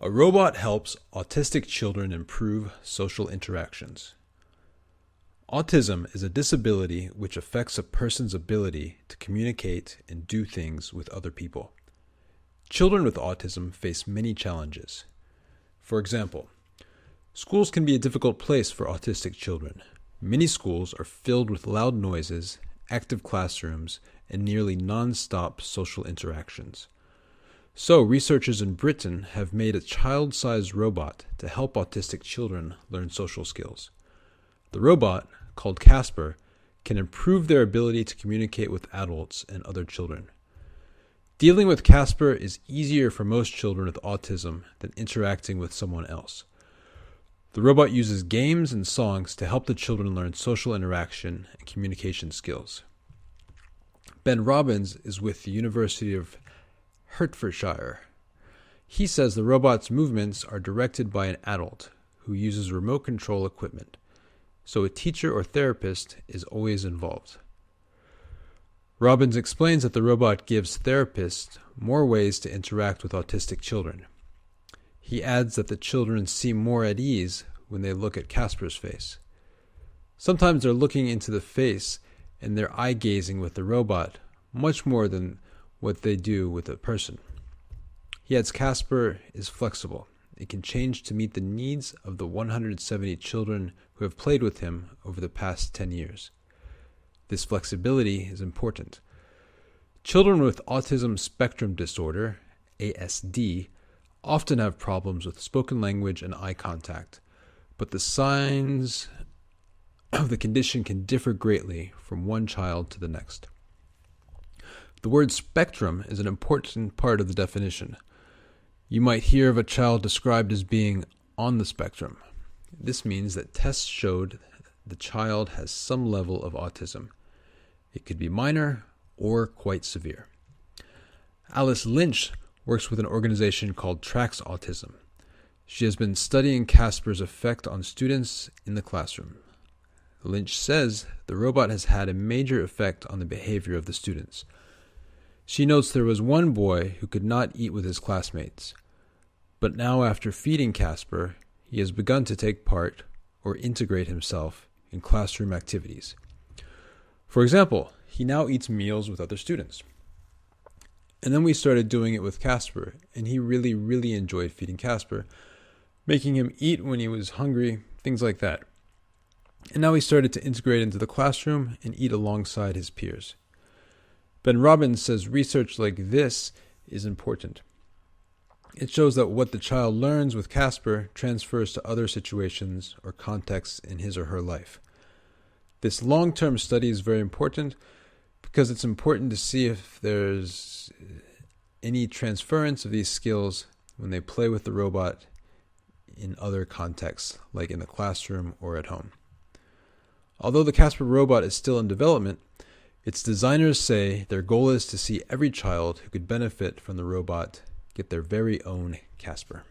A robot helps autistic children improve social interactions. Autism is a disability which affects a person's ability to communicate and do things with other people. Children with autism face many challenges. For example, schools can be a difficult place for autistic children. Many schools are filled with loud noises, active classrooms, and nearly non-stop social interactions. So, researchers in Britain have made a child-sized robot to help autistic children learn social skills. The robot, called Casper, can improve their ability to communicate with adults and other children. Dealing with Casper is easier for most children with autism than interacting with someone else. The robot uses games and songs to help the children learn social interaction and communication skills. Ben Robbins is with the University of Hertfordshire. He says the robot's movements are directed by an adult who uses remote control equipment, so a teacher or therapist is always involved. Robbins explains that the robot gives therapists more ways to interact with autistic children. He adds that the children seem more at ease when they look at Casper's face. Sometimes they're looking into the face and they're eye-gazing with the robot much more than what they do with a person. He adds Casper is flexible. It can change to meet the needs of the 170 children who have played with him over the past 10 years. This flexibility is important. Children with autism spectrum disorder, ASD, often have problems with spoken language and eye contact, but the signs of the condition can differ greatly from one child to the next. The word spectrum is an important part of the definition. You might hear of a child described as being on the spectrum. This means that tests showed the child has some level of autism. It could be minor or quite severe. Alice Lynch works with an organization called Tracks Autism. She has been studying Casper's effect on students in the classroom. Lynch says the robot has had a major effect on the behavior of the students. She notes there was one boy who could not eat with his classmates, but now after feeding Casper, he has begun to take part or integrate himself in classroom activities. For example, he now eats meals with other students. And then we started doing it with Casper, and he really enjoyed feeding Casper, making him eat when he was hungry, things like that. And now he started to integrate into the classroom and eat alongside his peers. Ben Robbins says research like this is important. It shows that what the child learns with Casper transfers to other situations or contexts in his or her life. This long-term study is very important because it's important to see if there's any transference of these skills when they play with the robot in other contexts, like in the classroom or at home. Although the Casper robot is still in development, its designers say their goal is to see every child who could benefit from the robot get their very own Casper.